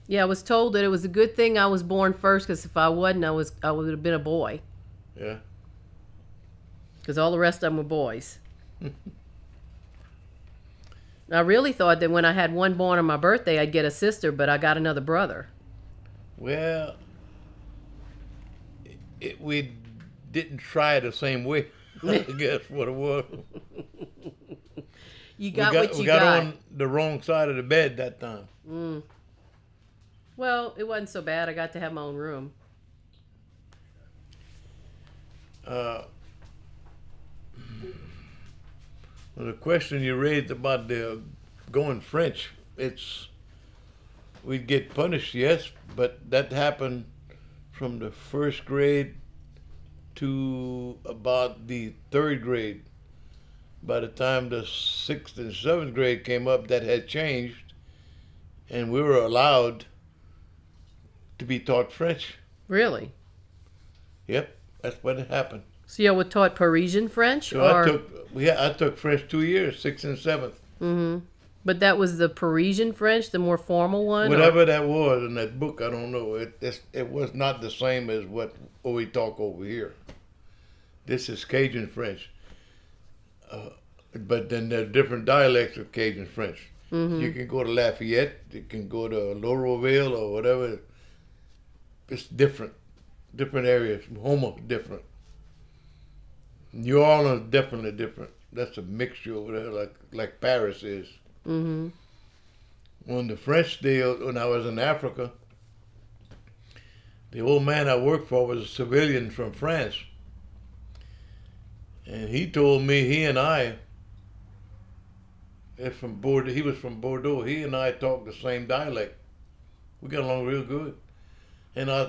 Yeah, I was told that it was a good thing I was born first, because if I wasn't, I would have been a boy. Yeah. Because all the rest of them were boys. I really thought that when I had one born on my birthday, I'd get a sister, but I got another brother. Well, we didn't try the same way. I guess what it was. You got what you we got got. on the wrong side of the bed that time. Mm. Well, it wasn't so bad. I got to have my own room. The question you raised about the going French, we'd get punished, yes, but that happened from the first grade to about the third grade. By the time the sixth and seventh grade came up, that had changed, and we were allowed to be taught French. Really? Yep, that's what happened. So y'all were taught Parisian French? So or... I took French 2 years, sixth and seventh. Mm-hmm. But that was the Parisian French, the more formal one? Whatever that was in that book, I don't know. It was not the same as what we talk over here. This is Cajun French. But then there are different dialects of Cajun French. Mm-hmm. You can go to Lafayette, you can go to Laurelville or whatever. It's different areas. Homer different. New Orleans definitely different. That's a mixture over there, like Paris is. Mm-hmm. On the French deal, when I was in Africa, the old man I worked for was a civilian from France. And he told me he was from Bordeaux. He and I talked the same dialect. We got along real good. And I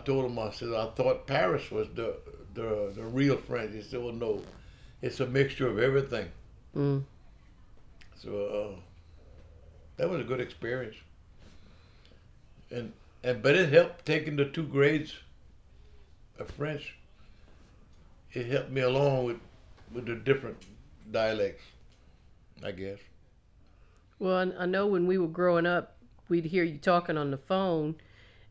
told him, I thought Paris was the real French. He said, well, no, it's a mixture of everything. Mm. So that was a good experience. But it helped taking the 2 grades of French. It helped me along with the different dialects, I guess. Well, I know when we were growing up, we'd hear you talking on the phone,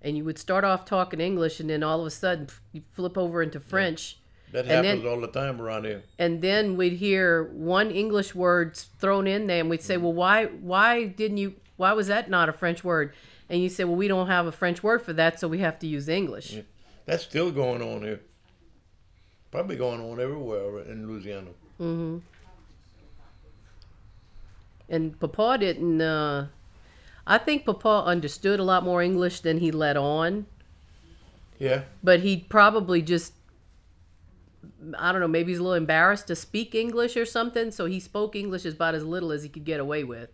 and you would start off talking English, and then all of a sudden you flip over into French. That happens all the time around here. And then we'd hear one English word thrown in there, and we'd say, well, why was that not a French word? And you say, well, we don't have a French word for that, so we have to use English. Yeah. That's still going on here. Probably going on everywhere in Louisiana. Mm-hmm. And Papa didn't, I think Papa understood a lot more English than he let on. Yeah. But he probably just, I don't know, maybe he's a little embarrassed to speak English or something, so he spoke English about as little as he could get away with.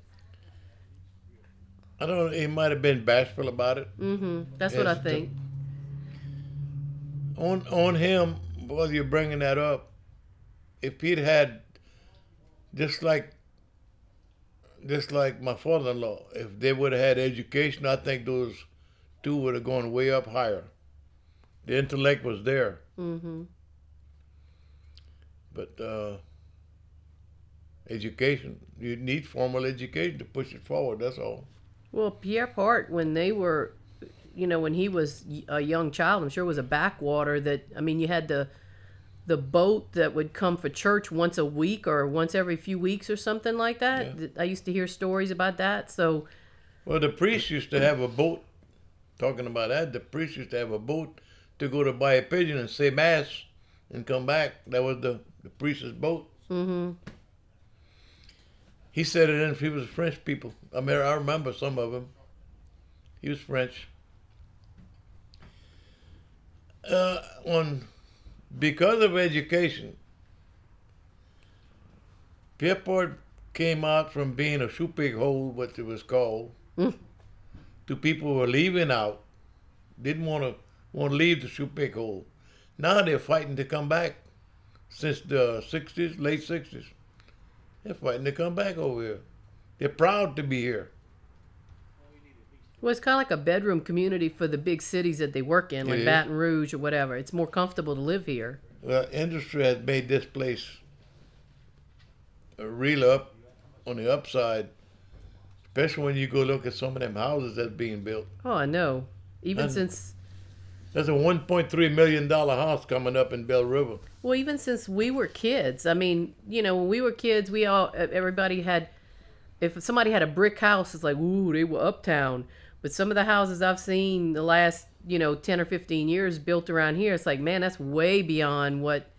I don't know, he might have been bashful about it. Mm-hmm. That's what I think. On him, while you're bringing that up, if he'd had, just like my father-in-law, if they would have had education, I think those 2 would have gone way up higher. The intellect was there. Mm-hmm. But education, you need formal education to push it forward, that's all. Well, Pierre Part, when they were, when he was a young child, I'm sure it was a backwater that, you had the boat that would come for church once a week or once every few weeks or something like that. Yeah. I used to hear stories about that. So, well, the priest used to have a boat. Talking about that, the priest used to have a boat to go to buy a pigeon and say mass and come back. That was the priest's boat. Mm-hmm. He said it in. He was French people. I remember some of them. He was French. Because of education, Pierre Part came out from being a shoe pig hole, what it was called, to people who were leaving out, didn't want to leave the shoe pig hole. Now they're fighting to come back. Since the 60s, late 60s, they're fighting to come back over here. They're proud to be here. Well, it's kind of like a bedroom community for the big cities that they work in, like Baton Rouge or whatever. It's more comfortable to live here. Well, industry has made this place real up on the upside. Especially when you go look at some of them houses that's being built. Oh, I know. Even And since, there's a $1.3 million house coming up in Bell River. well, even since we were kids. I mean, when we were kids, everybody had, if somebody had a brick house, it's like, ooh, they were uptown. But some of the houses I've seen the last, 10 or 15 years built around here, it's like, man, that's way beyond what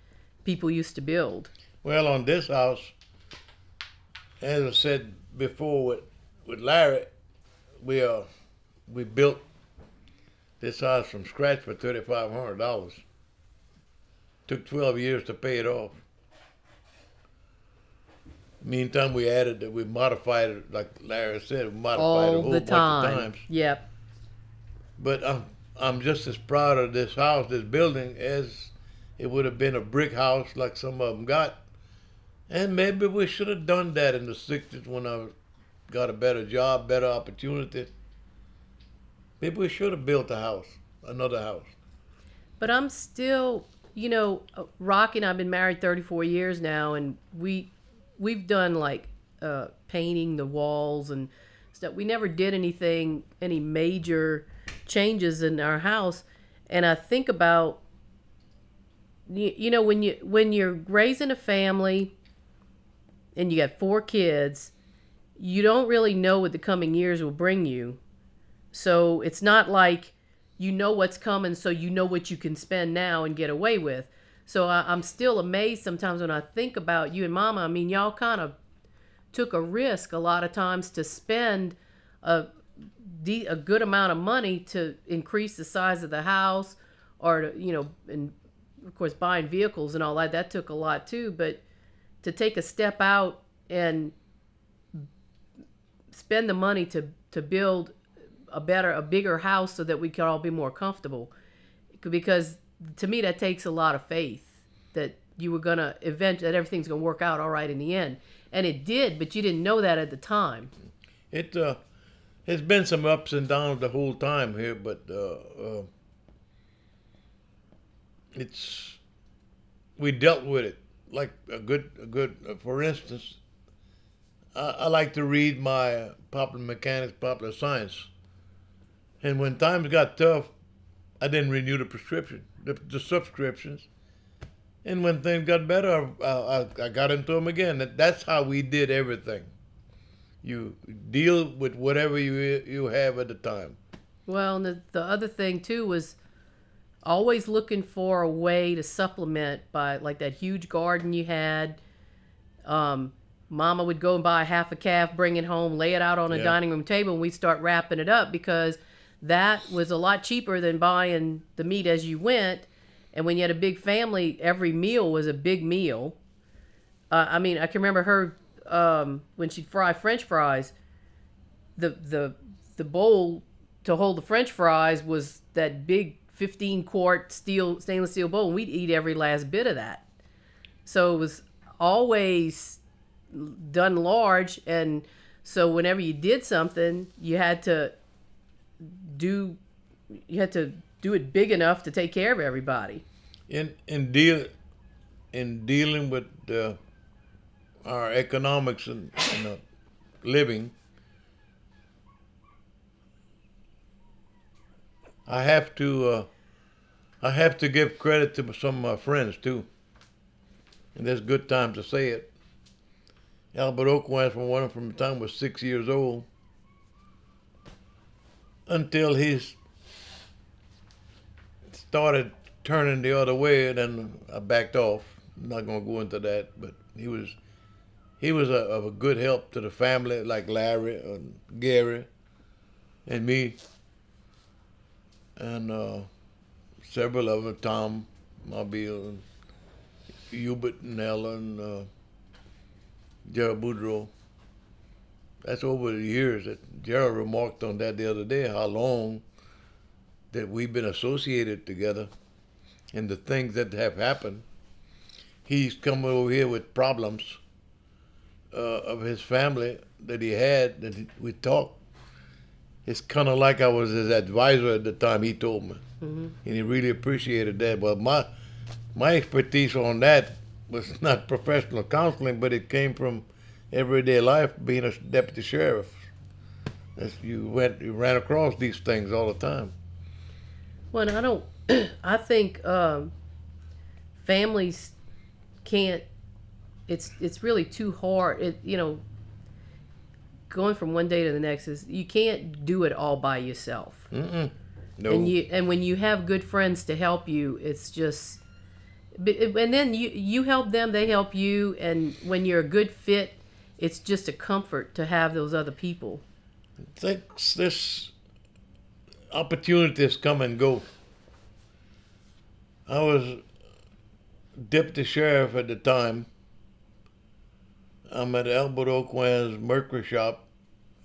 people used to build. Well, on this house, as I said before with Larry, we built this house from scratch for $3,500. Took 12 years to pay it off. Meantime, we modified it, like Larry said, we modified it a All whole the bunch time. of times. Yep. But I'm just as proud of this house, this building, as it would have been a brick house like some of them got. And maybe we should have done that in the 60s when I got a better job, better opportunity. Maybe we should have built a house, another house. But I'm still, Rocky and I've been married 34 years now, and we've done like painting the walls and stuff. We never did any major changes in our house. And I think about, when you're raising a family and you got 4 kids, you don't really know what the coming years will bring you. So it's not like you know what's coming, so you know what you can spend now and get away with. So I'm still amazed sometimes when I think about you and Mama. I mean, y'all kind of took a risk a lot of times to spend a good amount of money to increase the size of the house, or and of course buying vehicles and all that. That took a lot too. But to take a step out and spend the money to build a bigger house so that we could all be more comfortable, because to me that takes a lot of faith that you were gonna that everything's gonna work out all right in the end, and it did. But you didn't know that at the time. It's been some ups and downs the whole time here, but we dealt with it like a good. For instance, I like to read my Popular Mechanics, Popular Science, and when times got tough, I didn't renew the prescription, the subscriptions, and when things got better, I got into them again. That's how we did everything. You deal with whatever you have at the time. Well, and the other thing too was always looking for a way to supplement by, like, that huge garden you had. Mama would go and buy half a calf, bring it home, lay it out on a dining room table, and we'd start wrapping it up, because that was a lot cheaper than buying the meat as you went. And when you had a big family, every meal was a big meal. I mean, I can remember her when she'd fry French fries. The bowl to hold the French fries was that big 15-quart stainless steel bowl, and we'd eat every last bit of that. So it was always done large, and so whenever you did something, you had to do it big enough to take care of everybody. In dealing with our economics and living, I have to give credit to some of my friends too, and there's good time to say it. Albert Oakwans, from the time I was 6 years old until he started turning the other way, and then I backed off. I'm not going to go into that, but he was of a good help to the family, like Larry and Gary and me, and several of them, Tom Mobile, and Hubert and Ellen, Gerald Boudreaux. That's over the years. That Gerald remarked on that the other day, how long that we've been associated together and the things that have happened. He's come over here with problems of his family that he had, that we talked. It's kind of like I was his advisor at the time, he told me. Mm-hmm. And he really appreciated that. But my expertise on that was not professional counseling, but it came from everyday life, being a deputy sheriff. You ran across these things all the time. Well, and I don't. I think families can't. It's really too hard. Going from one day to the next is you can't do it all by yourself. Mm-mm. No. And when you have good friends to help you, it's just. And then you help them, they help you, and when you're a good fit, it's just a comfort to have those other people. This opportunities come and go. I was deputy sheriff at the time. I'm at Albert Oakwan's Mercury shop,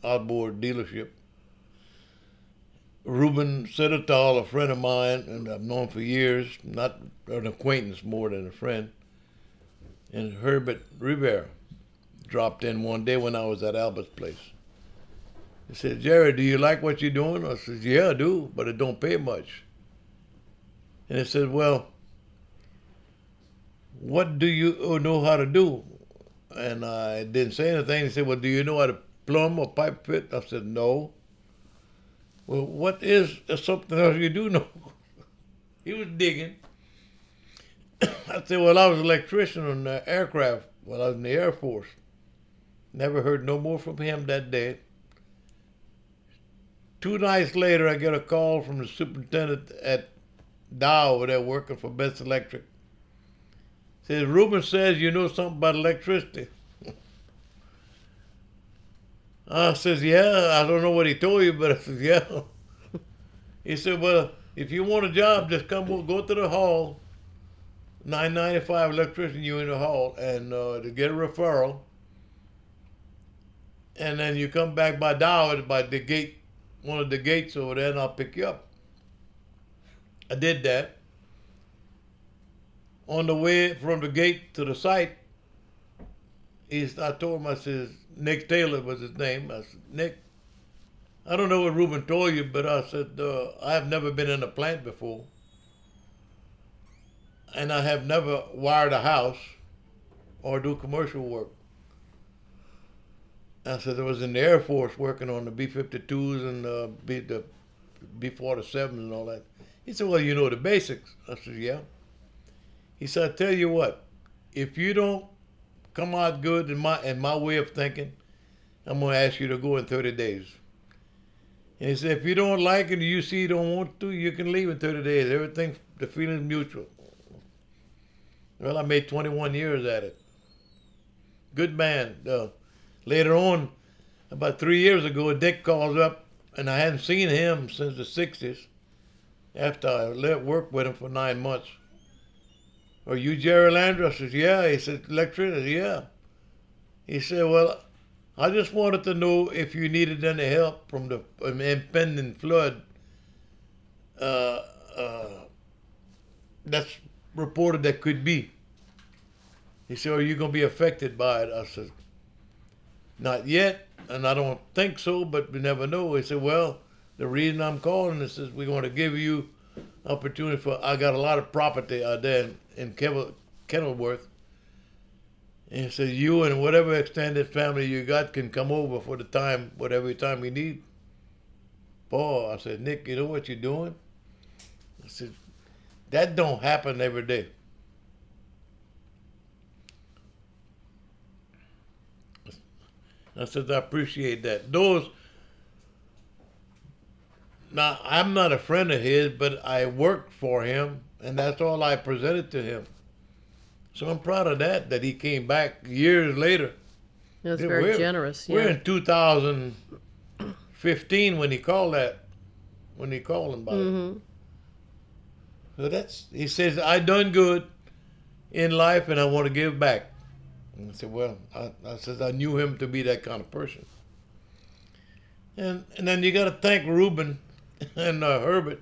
outboard dealership. Ruben Sidetal, a friend of mine, and I've known for years, not an acquaintance more than a friend, and Herbert Rivera dropped in one day when I was at Albert's place. He said, "Jerry, do you like what you're doing?" I said, "Yeah, I do, but it don't pay much." And he said, "Well, what do you know how to do?" And I didn't say anything. He said, "Well, do you know how to plumb or pipe fit?" I said, "No." "Well, what is something else you do know?" He was digging. I said, "Well, I was an electrician on the aircraft while I was in the Air Force." Never heard no more from him that day. 2 nights later, I get a call from the superintendent at Dow over there working for Best Electric. Says, "Ruben says you know something about electricity." I says, "Yeah, I don't know what he told you," but I says, "Yeah." He said, "Well, if you want a job, just go to the hall, $9.95 electrician, you in the hall, and to get a referral. And then you come back by Dow, by the gate, one of the gates over there, and I'll pick you up." I did that. On the way from the gate to the site, I told him, I said, Nick Taylor was his name. I said, "Nick, I don't know what Ruben told you, but I said, I have never been in a plant before. And I have never wired a house or do commercial work." I said, "I was in the Air Force working on the B-52s and the B-47s and all that." He said, "Well, you know the basics." I said, "Yeah." He said, "I tell you what, if you don't come out good in my way of thinking, I'm going to ask you to go in 30 days. And he said, if you don't like it and you see you don't want to, you can leave in 30 days. Everything, the feeling's mutual." Well, I made 21 years at it. Good man. Later on, about 3 years ago, Dick calls up, and I hadn't seen him since the 60s, after I worked with him for 9 months. "Are you Jerry Landry?" I said, "Yeah." He said, "Electrician?" "Yeah." He said, "Well, I just wanted to know if you needed any help from the impending flood that's reported that could be." He said, "Are you going to be affected by it?" I said, "Not yet, and I don't think so, but we never know." He said, "Well, the reason I'm calling is we're going to give you opportunity I got a lot of property out there in Kenilworth. And he said, you and whatever extended family you got can come over for the time, whatever time you need." "Boy," I said, "Nick, you know what you're doing?" I said, "That don't happen every day." I said, "I appreciate that." Now, I'm not a friend of his, but I worked for him, and that's all I presented to him. So I'm proud of that he came back years later. That's very generous. Yeah. We're in 2015 when he called him about it. So he says, "I done good in life, and I want to give back." And I said, "Well," I said, "I knew him to be that kind of person." And then you got to thank Ruben and Herbert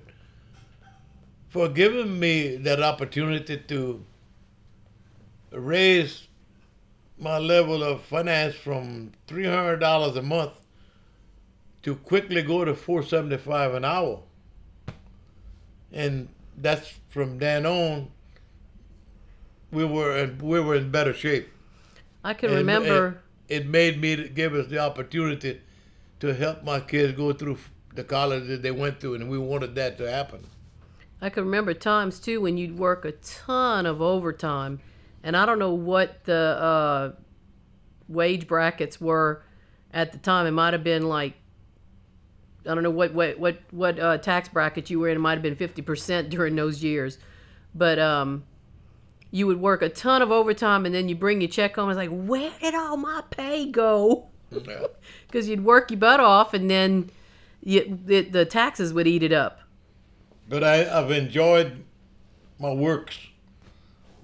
for giving me that opportunity to raise my level of finance from $300 a month to quickly go to $475 an hour. And that's from then on, we were in better shape. I can remember. It made me give us the opportunity to help my kids go through the college that they went through, and we wanted that to happen. I can remember times too when you'd work a ton of overtime, and I don't know what the wage brackets were at the time. It might have been like, I don't know what tax bracket you were in. It might have been 50% during those years, but you would work a ton of overtime, and then you bring your check home. It's like, where did all my pay go? Because you'd work your butt off, and then the taxes would eat it up. But I've enjoyed my works,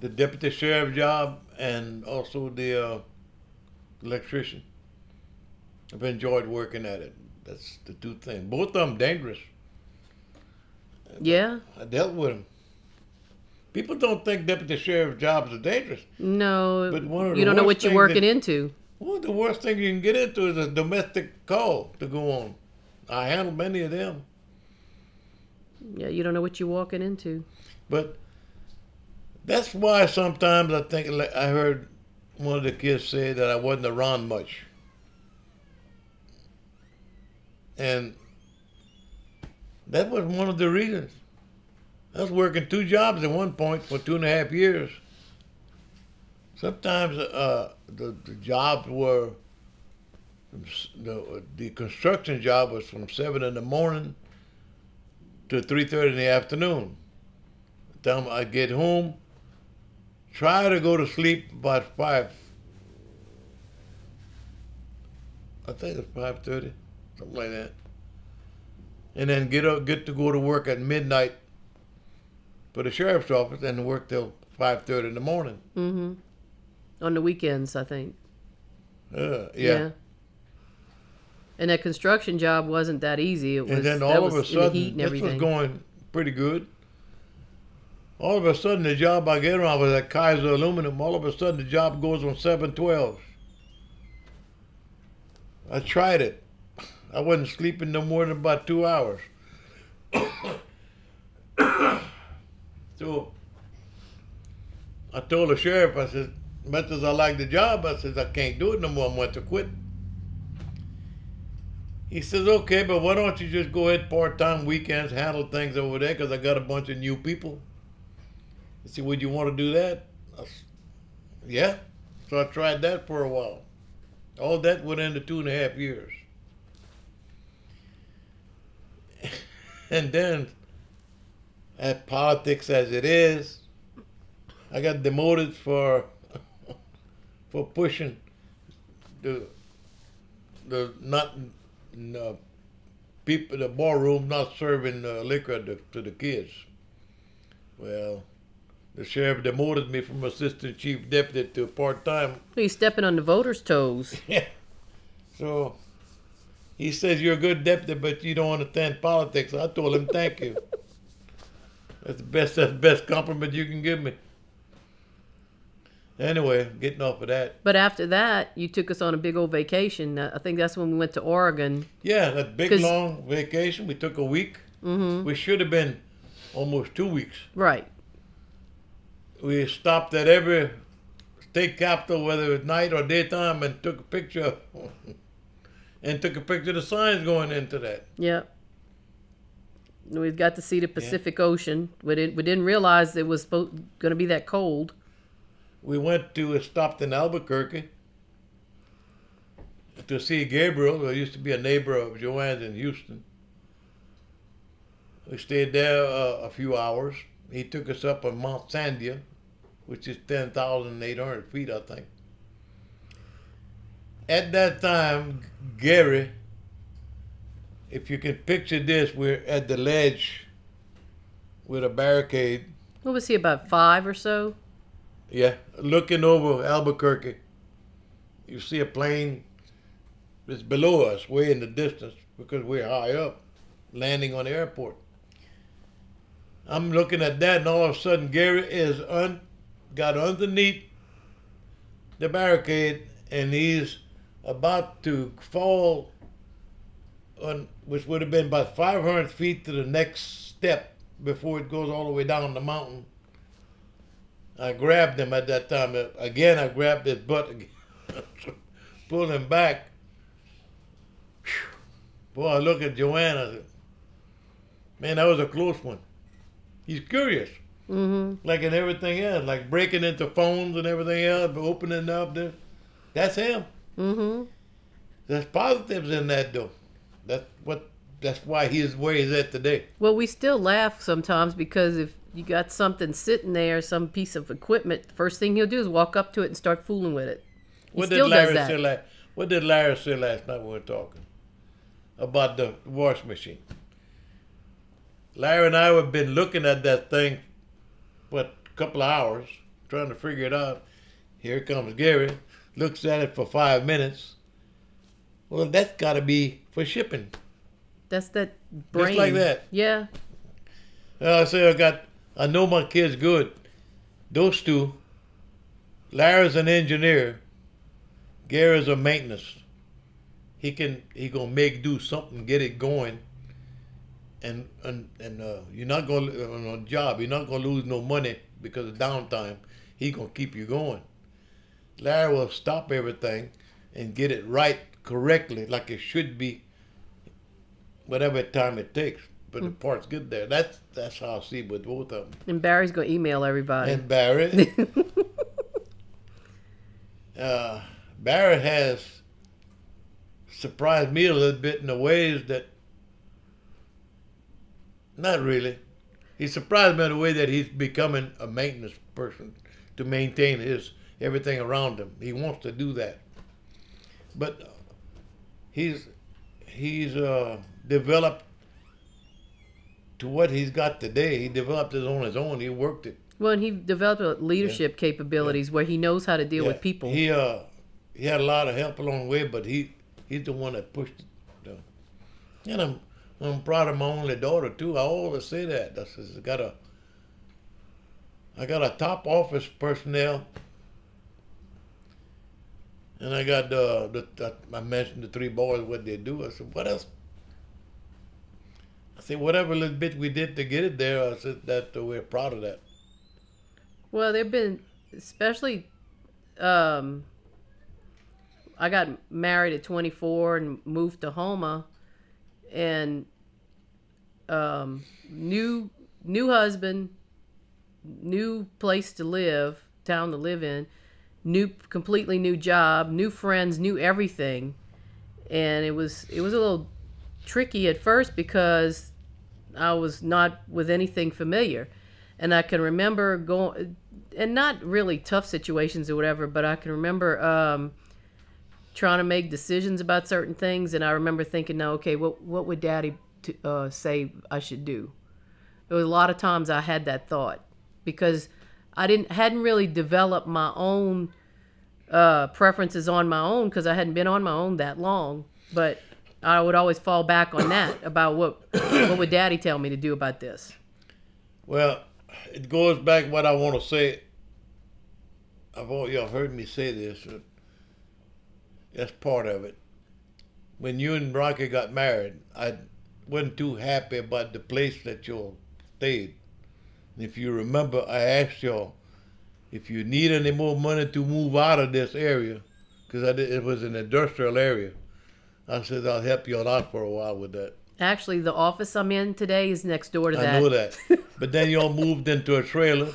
the deputy sheriff job and also the electrician. I've enjoyed working at it. That's the two things. Both of them dangerous. Yeah. I dealt with them. People don't think deputy sheriff jobs are dangerous. No, But one of the you don't know worst what you're things working that- into. Well, the worst thing you can get into is a domestic call to go on. I handled many of them. Yeah, you don't know what you're walking into. But that's why sometimes I think, like I heard one of the kids say that I wasn't around much. And that was one of the reasons. I was working 2 jobs at one point for 2.5 years. Sometimes the jobs were, the construction job was from 7 in the morning to 3:30 in the afternoon. By the time I get home, try to go to sleep about 5. I think it's 5:30, something like that. And then get to go to work at midnight for the sheriff's office and work till 5:30 in the morning. Mm-hmm. On the weekends, I think. Yeah. And that construction job wasn't that easy. It was, And then that all of was a in the heat sudden, and this everything. was going pretty good. All of a sudden, the job I get on was at Kaiser Aluminum. All of a sudden, the job goes on 7/12. I tried it. I wasn't sleeping no more than about 2 hours. So I told the sheriff, I said, much as I like the job, I said, I can't do it no more. I'm going to quit. He says, okay, but why don't you just go ahead part-time weekends, handle things over there, because I got a bunch of new people. He said, would you want to do that? I said, yeah. So I tried that for a while. All that went into 2.5 years. And then, at politics as it is, I got demoted for pushing the not people, the ballroom not serving liquor to the kids. Well, the sheriff demoted me from assistant chief deputy to part-time. He's stepping on the voters' toes. Yeah. So he says, you're a good deputy, but you don't understand politics. I told him, thank you. That's the best compliment you can give me. Anyway, getting off of that. But after that, you took us on a big old vacation. I think that's when we went to Oregon. Yeah, that big 'Cause- long vacation. We took a week. Mm-hmm. We should have been almost 2 weeks. Right. We stopped at every state capitol, whether it was night or daytime, and took a picture. And took a picture of the signs going into that. Yep. We got to see the Pacific Ocean. We didn't realize it was going to be that cold. We went to stopped in Albuquerque to see Gabriel, who used to be a neighbor of Joanne's in Houston. We stayed there a few hours. He took us up on Mount Sandia, which is 10,800 feet, I think. At that time, Gary, if you can picture this, we're at the ledge with a barricade. What was he, about 5 or so? Yeah, looking over Albuquerque. You see a plane that's below us, way in the distance, because we're high up, landing on the airport. I'm looking at that, and all of a sudden, Gary is got underneath the barricade, and he's about to fall on, which would have been about 500 feet to the next step before it goes all the way down the mountain. I grabbed him at that time. Again, I grabbed his butt, pulled him back. Whew. Boy, I look at Joanne, I said, man, that was a close one. He's curious. Mm-hmm. Like in everything else, like breaking into phones and everything else, but opening up there. That's him. Mm-hmm. There's positives in that though. That's why he's where he's at today. Well, we still laugh sometimes because if you got something sitting there, some piece of equipment, the first thing he'll do is walk up to it and start fooling with it. He What still did Larry does say that. What did Larry say last night when we were talking about the wash machine? Larry and I have been looking at that thing for a couple of hours, trying to figure it out. Here comes Gary, looks at it for 5 minutes. Well, that's got to be for shipping. That's that brain. Just like that. Yeah. I say I know my kids good. Those two, Larry's an engineer, Gary's a maintenance. He gonna make do something, get it going, and you're not gonna on a job. You're not gonna lose no money because of downtime. He gonna keep you going. Larry will stop everything and get it right correctly, like it should be, whatever time it takes. But the parts get there. That's how I see it with both of them. And Barry's going to email everybody. And Barry, Barry has surprised me a little bit in the ways that, not really. He surprised me in the way that he's becoming a maintenance person to maintain everything around him. He wants to do that, but he's developed to what he's got today. He developed it on his own. He worked it. Well, and he developed leadership capabilities where he knows how to deal with people. He had a lot of help along the way, but he's the one that pushed it. And I'm proud of my only daughter too. I always say that. I got a top office personnel, and I got I mentioned the 3 boys, what they do. I said, what else? I said, whatever little bit we did to get it there, I said that we're proud of that. Well, they've been, especially, I got married at 24 and moved to Houma, and new husband, new place to live, town to live in, completely new job, new friends, new everything, and it was a little tricky at first because I was not with anything familiar, and I can remember going, and not really tough situations or whatever, but I can remember trying to make decisions about certain things, and I remember thinking, "No, okay, what would Daddy say I should do?" There was a lot of times I had that thought because I hadn't really developed my own preferences on my own because I hadn't been on my own that long, but I would always fall back on that about what would Daddy tell me to do about this. Well, it goes back what I want to say. Y'all heard me say this. That's part of it. When you and Rocky got married, I wasn't too happy about the place that y'all stayed. And if you remember, I asked y'all if you need any more money to move out of this area, because it was an industrial area. I said, I'll help you out for a while with that. Actually, the office I'm in today is next door to that. I know that. But then y'all moved into a trailer,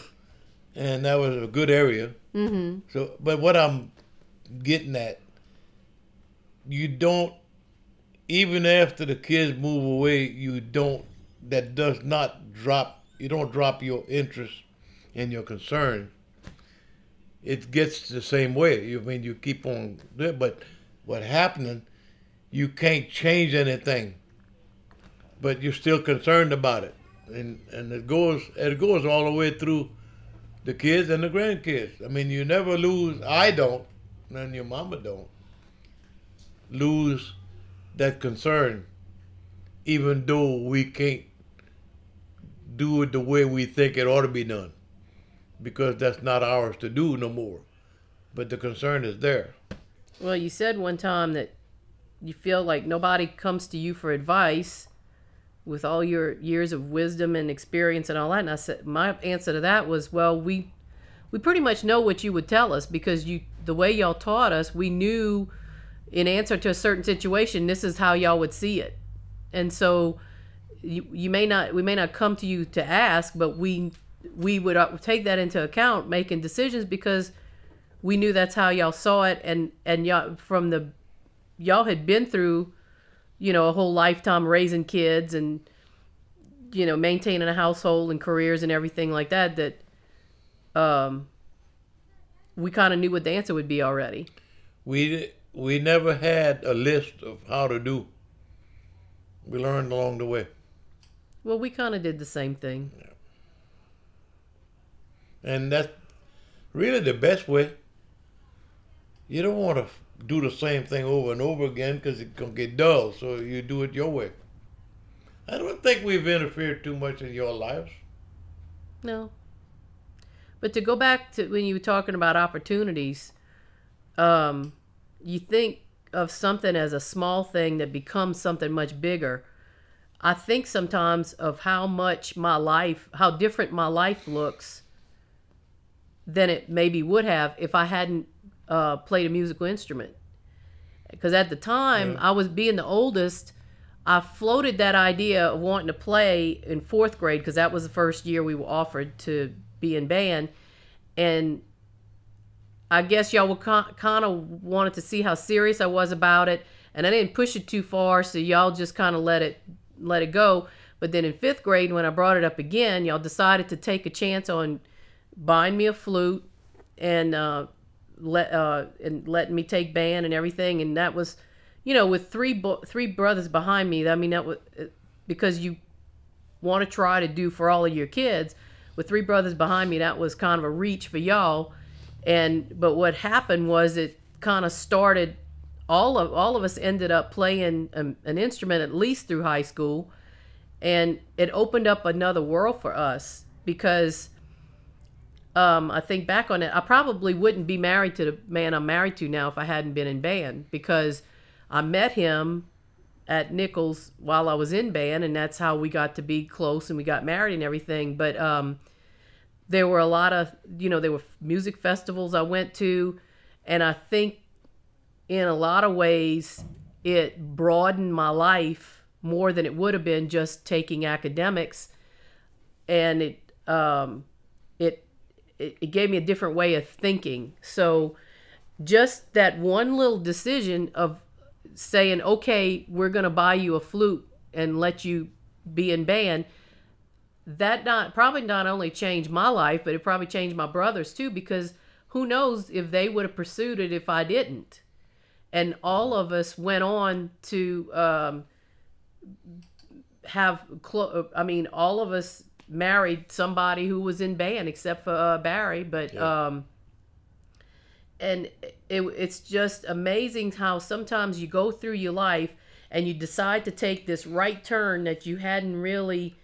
and that was a good area. Mm-hmm. So, but what I'm getting at, you don't, even after the kids move away, you don't drop your interest and your concern. It gets the same way. You keep on there, but what happening, you can't change anything, but you're still concerned about it, and it goes all the way through the kids and the grandkids. I mean, you never lose. I don't, and your mama don't lose that concern, even though we can't do it the way we think it ought to be done, because that's not ours to do no more. But the concern is there. Well, you said one time that you feel like nobody comes to you for advice with all your years of wisdom and experience and all that. And I said, my answer to that was, well, we pretty much know what you would tell us because the way y'all taught us, we knew in answer to a certain situation, this is how y'all would see it. And so we may not come to you to ask, but we would take that into account making decisions, because we knew that's how y'all saw it, and y'all had been through, a whole lifetime raising kids and maintaining a household and careers and everything like that, we kind of knew what the answer would be already. We never had a list of how to do. We learned along the way. Well, we kind of did the same thing. Yeah. And that's really the best way. You don't want to do the same thing over and over again, because it's going to get dull, so you do it your way. I don't think we've interfered too much in your lives. No. But to go back to when you were talking about opportunities, you think of something as a small thing that becomes something much bigger. I think sometimes of how different my life looks than it maybe would have if I hadn't played a musical instrument. Because at the time, I was being the oldest. I floated that idea of wanting to play in 4th grade, because that was the first year we were offered to be in band. And I guess y'all were kind of wanted to see how serious I was about it. And I didn't push it too far, so y'all just kind of let it go. But then in 5th grade, when I brought it up again, y'all decided to take a chance on buying me a flute and letting me take band and everything. And that was, with three brothers behind me. I mean, that was because you want to try to do for all of your kids. With 3 brothers behind me, that was kind of a reach for y'all. But what happened was it kind of started. All of us ended up playing an instrument at least through high school, and it opened up another world for us, because I think back on it, I probably wouldn't be married to the man I'm married to now if I hadn't been in band, because I met him at Nichols while I was in band, and that's how we got to be close and we got married and everything. But there were a lot of, there were music festivals I went to, and I think in a lot of ways it broadened my life more than it would have been just taking academics. And it gave me a different way of thinking. So just that one little decision of saying, okay, we're going to buy you a flute and let you be in band, that probably not only changed my life, but it probably changed my brother's too, because who knows if they would have pursued it if I didn't. And all of us went on to all of us married somebody who was in band, except for Barry. But and it's just amazing how sometimes you go through your life and you decide to take this right turn that you hadn't really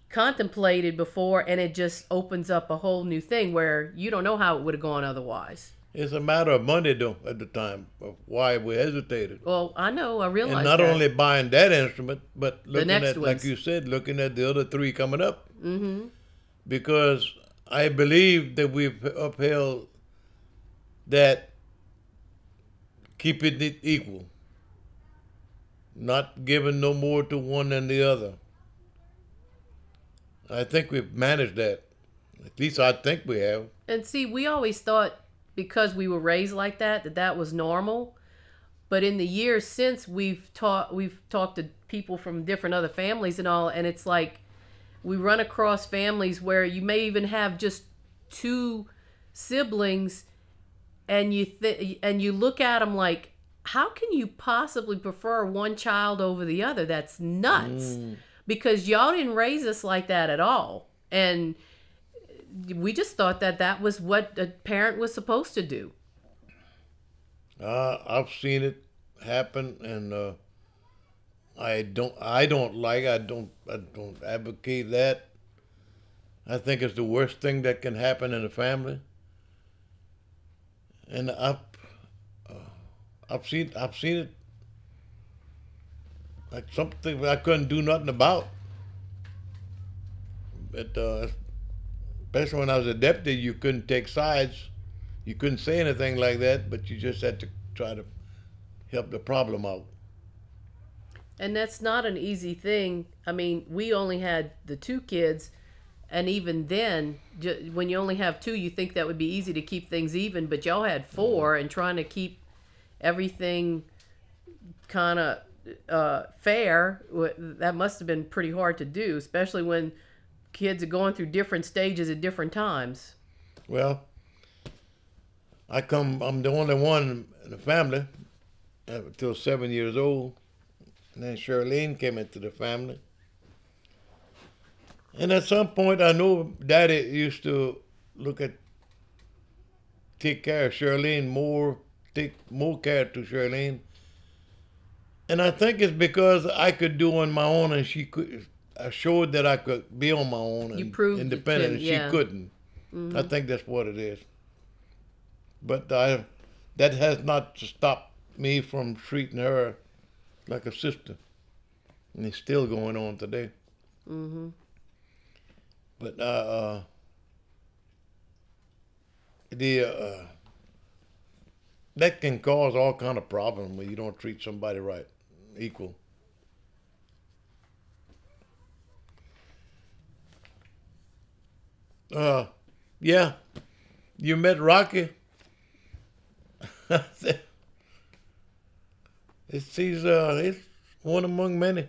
contemplated before, and it just opens up a whole new thing where you don't know how it would have gone otherwise. It's a matter of money, though, at the time, of why we hesitated. Well, I realize and not that. only buying that instrument, but looking next at, ones. like you said, looking at the other 3 coming up. Mm-hmm. Because I believe that we've upheld that keeping it equal, not giving no more to one than the other. I think we've managed that. At least I think we have. And see, we always thought, because we were raised like that, that was normal. But in the years since, we've talked to people from different other families and all, and it's like we run across families where you may even have just 2 siblings, and you look at them like, how can you possibly prefer one child over the other? That's nuts. Because y'all didn't raise us like that at all. And we just thought that was what a parent was supposed to do. I've seen it happen, and I don't advocate that. I think it's the worst thing that can happen in a family. And I've seen it like something I couldn't do nothing about. But especially when I was a deputy, you couldn't take sides. You couldn't say anything like that, but you just had to try to help the problem out. And that's not an easy thing. I mean, we only had the two kids, and even then, when you only have two, you think that would be easy to keep things even, but y'all had four, and trying to keep everything kind of fair, that must have been pretty hard to do, especially when kids are going through different stages at different times. Well, I'm the only one in the family until 7 years old. And then Charlene came into the family. And at some point, I know Daddy used to take care of Charlene take more care to Charlene. And I think it's because I could do on my own, and I showed that I could be on my own and independent, and she couldn't. Mm-hmm. I think that's what it is. But that has not stopped me from treating her like a sister. And it's still going on today. Mm-hmm. But that can cause all kind of problems when you don't treat somebody right, equal. Yeah, you met Rocky. He's one among many.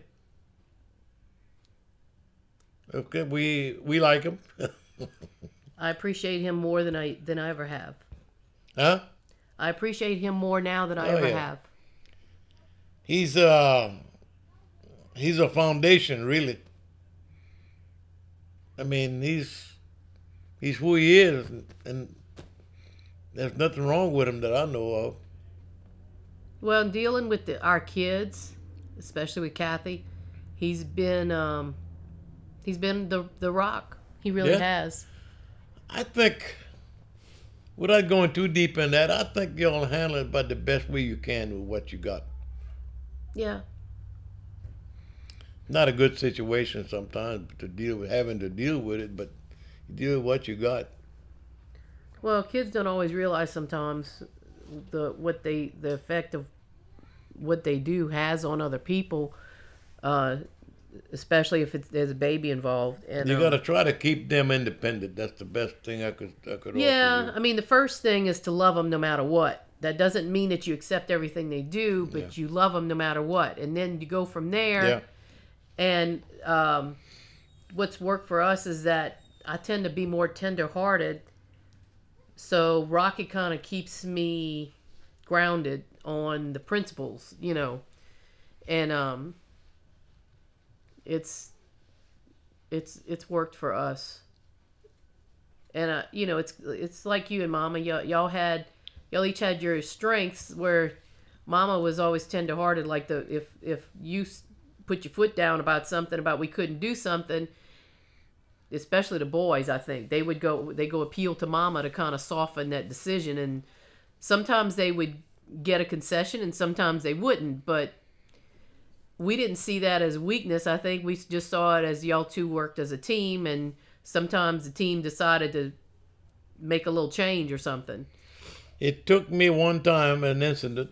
Okay, we like him. I appreciate him more than I ever have. Huh? I appreciate him more now than I ever have. He's a foundation, really. I mean, he's who he is, and there's nothing wrong with him that I know of. Well, dealing with our kids, especially with Kathy, he's been the rock. He really has. I think, without going too deep in that, I think you'll handle it about the best way you can with what you got. Yeah. Not a good situation sometimes having to deal with it, but you deal with what you got. Well, kids don't always realize sometimes the effect of what they do has on other people, especially if there's a baby involved. And you got to try to keep them independent. That's the best thing I could offer you. I mean, the first thing is to love them no matter what. That doesn't mean that you accept everything they do, but you love them no matter what. And then you go from there. Yeah. And what's worked for us is that I tend to be more tender-hearted. So Rocky kind of keeps me grounded on the principles, and it's worked for us. And it's like you and Mama, y'all each had your strengths, where Mama was always tender-hearted, like if you put your foot down about something, about we couldn't do something, especially the boys, I think they go appeal to Mama to kind of soften that decision, and sometimes they would get a concession and sometimes they wouldn't, but we didn't see that as weakness. I think we just saw it as y'all two worked as a team, and sometimes the team decided to make a little change or something. It took me one time, an incident,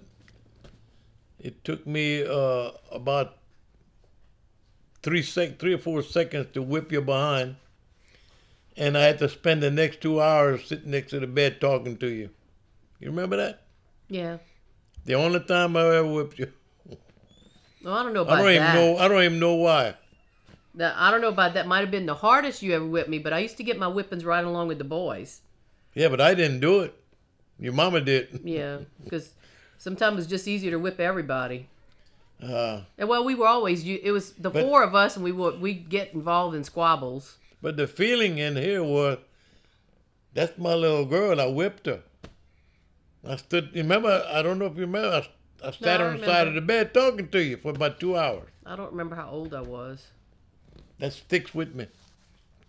it took me about 3 or 4 seconds to whip you behind, and I had to spend the next 2 hours sitting next to the bed talking to you. You remember that? Yeah. The only time I ever whipped you. Well, I don't know about that. I don't even know why. Now, I don't know about that. Might have been the hardest you ever whipped me, but I used to get my whippings right along with the boys. Yeah, but I didn't do it. Your mama did. Yeah, because sometimes it's just easier to whip everybody. And well, we were always, it was the four of us, and we'd get involved in squabbles. But the feeling in here was, that's my little girl, I whipped her. I stood, remember, I don't know if you remember, I sat on the side of the bed talking to you for about 2 hours. I don't remember how old I was. That sticks with me.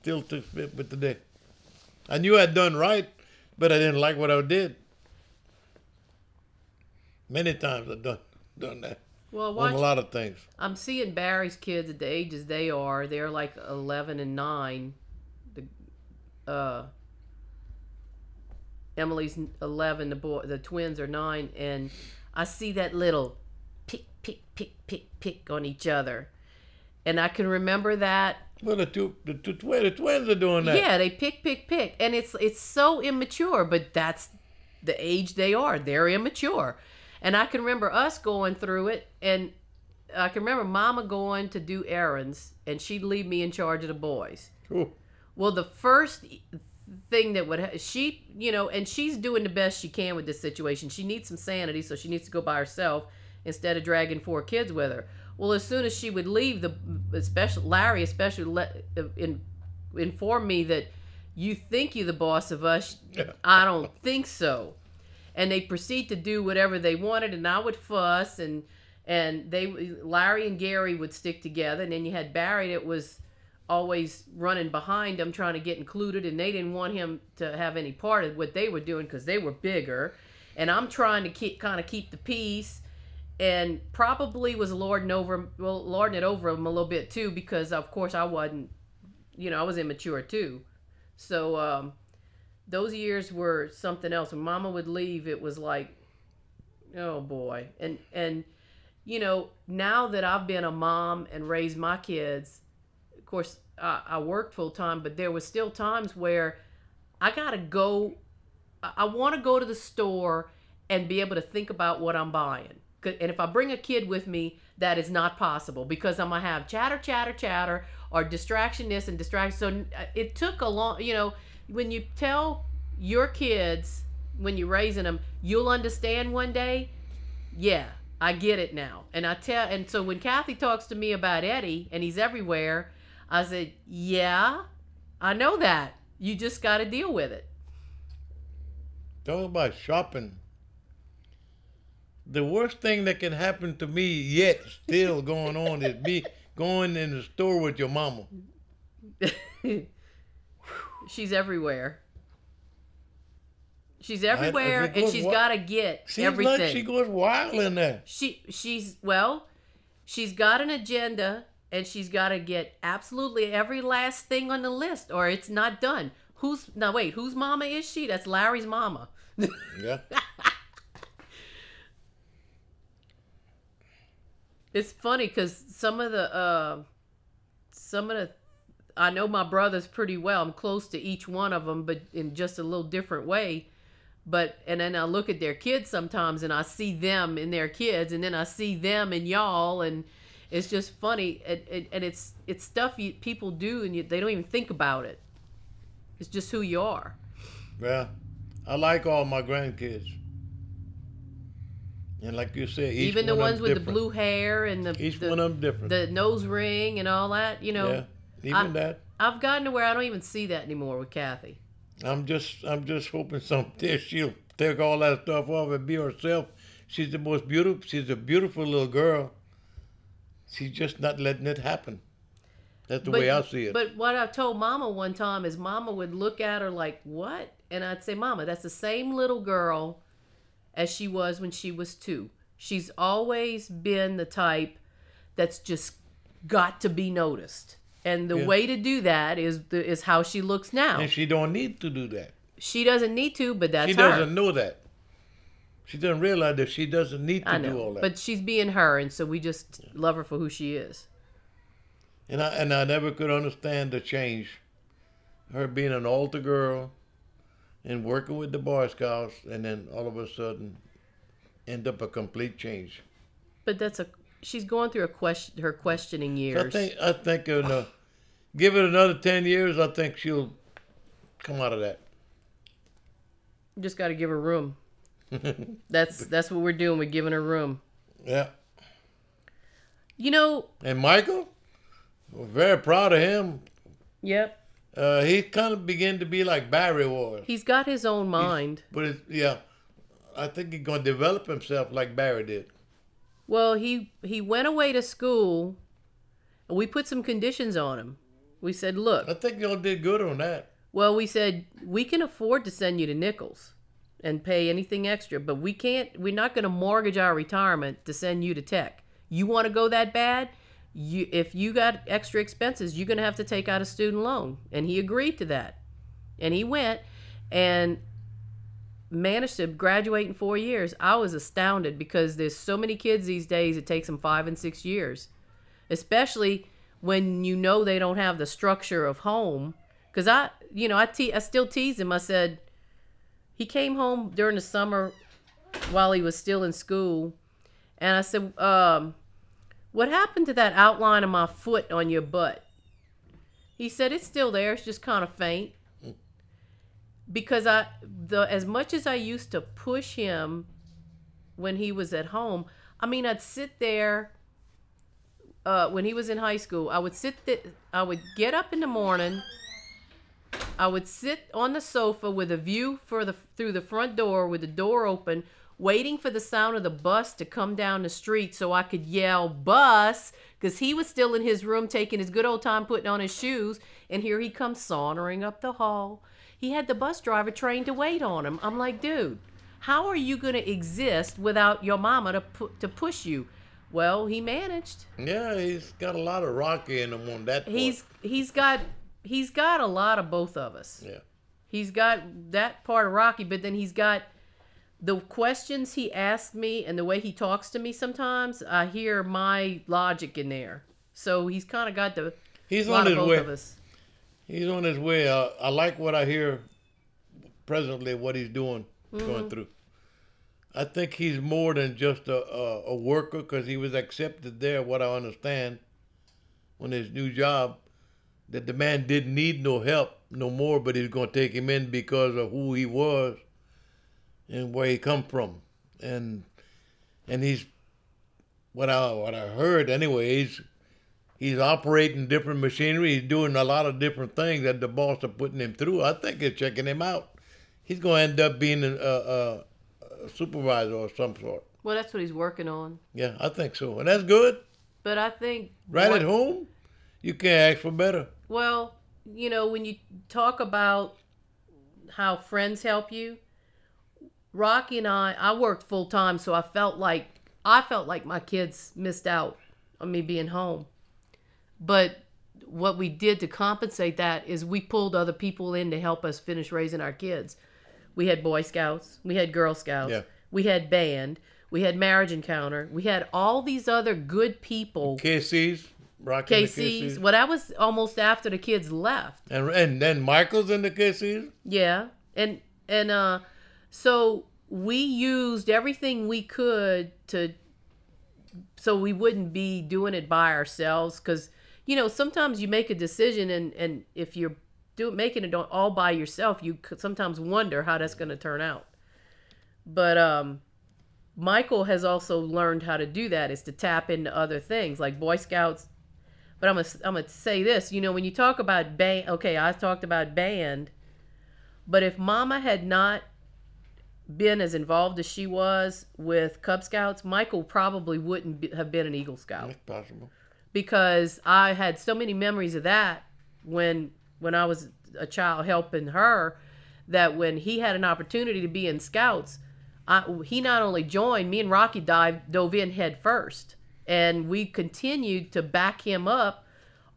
Still sticks with today. I knew I'd done right, but I didn't like what I did. Many times I've done that. Well, on a lot of things. I'm seeing Barry's kids at the ages they are. They're like 11 and 9. Emily's 11. The twins are 9, and I see that little pick on each other. And I can remember that. Well, the twins are doing that. Yeah, they pick. And it's so immature, but that's the age they are. They're immature. And I can remember us going through it, and I can remember Mama going to do errands, and she'd leave me in charge of the boys. Ooh. Well, the first thing that would she, and she's doing the best she can with this situation. She needs some sanity, so she needs to go by herself instead of dragging 4 kids with her. Well, as soon as she would leave, Larry especially informed me that you think you're the boss of us. I don't think so. And they proceed to do whatever they wanted, and I would fuss, and Larry and Gary would stick together, and then you had Barry that was always running behind them trying to get included, and they didn't want him to have any part of what they were doing because they were bigger, and I'm trying to keep the peace, and probably was lording it over him a little bit too, because of course I wasn't, I was immature too. So those years were something else. When Mama would leave, it was like, oh boy. And now that I've been a mom and raised my kids, of course I worked full time, but there was still times where I gotta go. I want to go to the store and be able to think about what I'm buying. And if I bring a kid with me, that is not possible, because I'm gonna have chatter, or distraction this and distraction. So it took a long, when you tell your kids when you're raising them, you'll understand one day. Yeah, I get it now. And so when Kathy talks to me about Eddie and he's everywhere, I said, yeah, I know that. You just got to deal with it. Talking about shopping. The worst thing that can happen to me yet still going on is me going in the store with your mama. She's everywhere. She's everywhere, and she's got to get everything. Like she goes wild in there. She's got an agenda, and she's got to get absolutely every last thing on the list, or it's not done. Whose mama is she? That's Larry's mama. Yeah. It's funny because some of the I know my brothers pretty well. I'm close to each one of them, but in just a little different way. And then I look at their kids sometimes, and I see them in their kids, and then I see them in y'all, and it's just funny. And it's stuff people do, and they don't even think about it. It's just who you are. Yeah, I like all my grandkids. And like you said, even the ones with the blue hair and each one of them different. The nose ring and all that, Yeah, even that. I've gotten to where I don't even see that anymore with Kathy. I'm just hoping someday she'll take all that stuff off and be herself. She's a beautiful little girl. She's just not letting it happen. That's the way I see it. But what I told Mama one time is Mama would look at her like, what? And I'd say, Mama, that's the same little girl as she was when she was 2. She's always been the type that's just got to be noticed. And the way to do that is how she looks now. And she don't need to do that. She doesn't need to, but that's her. She doesn't know that. She doesn't realize that she doesn't need to do all that. But she's being her, and so we just love her for who she is. And I never could understand the change. Her being an altar girl and working with the Boy Scouts, and then all of a sudden end up a complete change. But she's going through her questioning years. I think give it another 10 years, I think she'll come out of that. You just got to give her room. That's what we're doing. We're giving her room. Yeah. And Michael, we're very proud of him. Yep. He kind of began to be like Barry was. He's got his own mind. I think he's going to develop himself like Barry did. Well, he went away to school, and we put some conditions on him. We said, look. I think y'all did good on that. Well, we said, we can afford to send you to Nichols and pay anything extra, but we're not going to mortgage our retirement to send you to Tech. You want to go that bad? If you got extra expenses, you're going to have to take out a student loan. And he agreed to that. And he went, and managed to graduate in 4 years, I was astounded because there's so many kids these days, it takes them 5 and 6 years, especially when you know they don't have the structure of home. Because I still tease him. I said, he came home during the summer while he was still in school, and I said, what happened to that outline of my foot on your butt? He said, it's still there, it's just kind of faint. Because as much as I used to push him when he was at home, I mean, I'd sit there when he was in high school. I would get up in the morning. I would sit on the sofa with a view through the front door with the door open, waiting for the sound of the bus to come down the street so I could yell, "Bus!" Because he was still in his room taking his good old time putting on his shoes, and here he comes sauntering up the hall. He had the bus driver trained to wait on him. I'm like, dude, how are you going to exist without your mama to push you? Well, he managed. Yeah, he's got a lot of Rocky in him on that part. He's got a lot of both of us. Yeah. He's got that part of Rocky, but then he's got the questions he asks me and the way he talks to me sometimes. I hear my logic in there. So he's kind of got He's lot on of his both way. of us. He's on his way. I like what I hear presently, what he's doing, going through. I think he's more than just a worker, because he was accepted there, what I understand, on his new job, that the man didn't need no help no more, but he's going to take him in because of who he was and where he come from. And he's, what I heard anyway, he's operating different machinery. He's doing a lot of different things that the boss are putting him through. I think they're checking him out. He's going to end up being a supervisor of some sort. Well, that's what he's working on. Yeah, I think so. And that's good. But I think... At home, you can't ask for better. Well, when you talk about how friends help you, Rocky and I worked full time, so I felt like my kids missed out on me being home. But what we did to compensate that is we pulled other people in to help us finish raising our kids. We had Boy Scouts, we had Girl Scouts, we had band, we had Marriage Encounter, we had all these other good people. KC's, Rocky KC's. Well, that was almost after the kids left. And then Michael's in the KC's? Yeah. And so we used everything we could so we wouldn't be doing it by ourselves, because sometimes you make a decision and if you're making it all by yourself, you could sometimes wonder how that's going to turn out. But Michael has also learned how to do that, is to tap into other things like Boy Scouts. But I'm gonna say this, when you talk about band, okay, I talked about band, but if Mama had not been as involved as she was with Cub Scouts, Michael probably wouldn't have been an Eagle Scout. That's possible. Because I had so many memories of that when I was a child helping her, that when he had an opportunity to be in Scouts, he not only joined, me and Rocky dove in head first. And we continued to back him up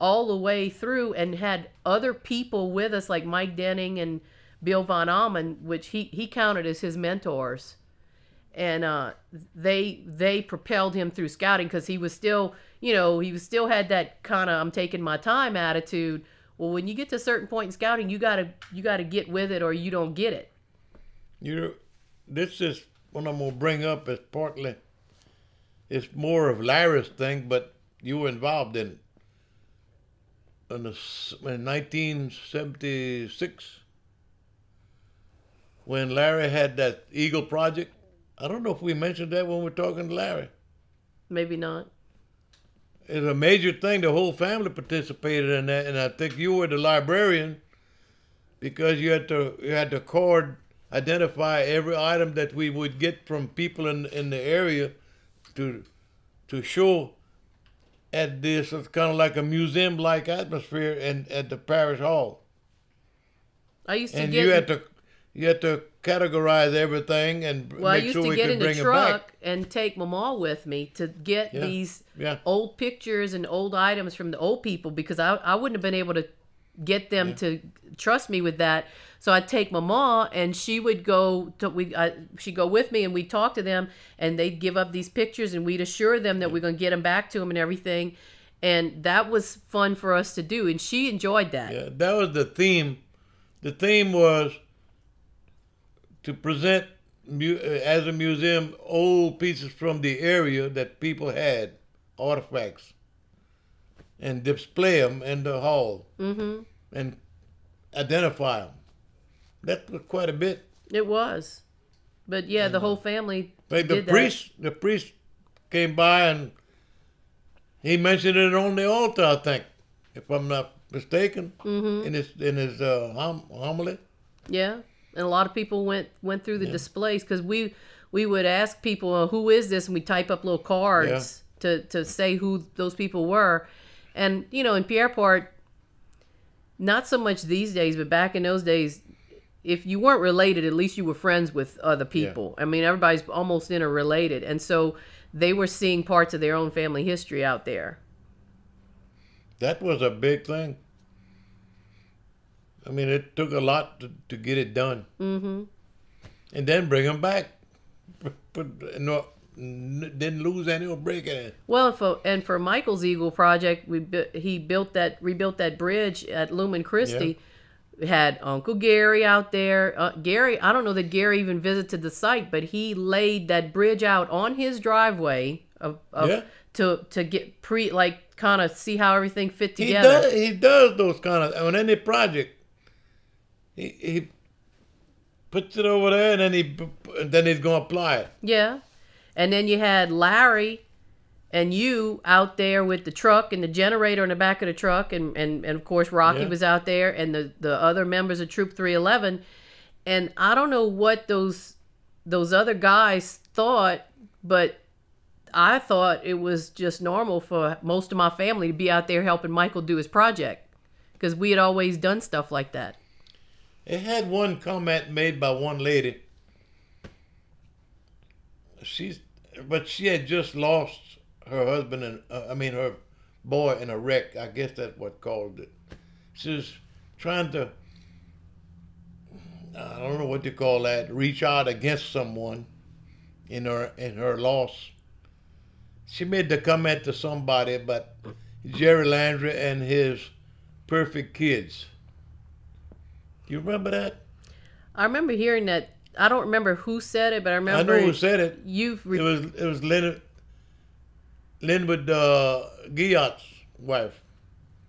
all the way through, and had other people with us like Mike Denning and Bill Von Alman, which he counted as his mentors. And they propelled him through scouting, because he was still, he still had that kind of I'm taking my time attitude. Well, when you get to a certain point in scouting, you gotta get with it or you don't get it. This is what I'm gonna bring up is partly, it's more of Larry's thing, but you were involved in it. In 1976, when Larry had that Eagle Project. I don't know if we mentioned that when we were talking to Larry. Maybe not. It's a major thing. The whole family participated in that, and I think you were the librarian, because you had to identify every item that we would get from people in the area to show at this. It's kind of like a museum-like atmosphere at the parish hall. I used to and get... you had to categorize everything and make sure we could bring it back. I used to get in the truck and take Mama with me to get these old pictures and old items from the old people, because I wouldn't have been able to get them to trust me with that. So I'd take Mama, and she would go she'd go with me, and we'd talk to them, and they'd give up these pictures, and we'd assure them that we're going to get them back to them and everything. And that was fun for us to do, and she enjoyed that. Yeah, that was the theme. The theme was to present as a museum old pieces from the area that people had, artifacts, and display them in the hall, and identify them. That was quite a bit. It was, but yeah, the whole family Like did the priest came by and he mentioned it on the altar, I think, if I'm not mistaken, in his homily. Yeah, and a lot of people went through the displays, because we would ask people, who is this, and we type up little cards to say who those people were. And in Pierrepont, not so much these days, but back in those days, if you weren't related, at least you were friends with other people. I mean, everybody's almost interrelated, and so they were seeing parts of their own family history out there. That was a big thing. I mean, it took a lot to get it done. And then bring them back. But no, didn't lose any or break any. Well, for Michael's Eagle project, he rebuilt that bridge at Lumen Christi. Yeah. We had Uncle Gary out there. Gary, I don't know that Gary even visited the site, but he laid that bridge out on his driveway to get kind of see how everything fit together. He does those kind of, on any project. He puts it over there, and then he's gonna apply it. Yeah, and then you had Larry and you out there with the truck and the generator in the back of the truck, and of course Rocky was out there, and the other members of Troop 311. And I don't know what those other guys thought, but I thought it was just normal for most of my family to be out there helping Michael do his project, because we had always done stuff like that. It had one comment made by one lady. She had just lost her husband and her boy in a wreck. I guess that's what caused it. She was trying to, I don't know what you call that, reach out against someone in her loss. She made the comment to somebody about Jerry Landry and his perfect kids. You remember that? I remember hearing that. I don't remember who said it, but I remember. I know who said it. It was Linwood Guillot's wife,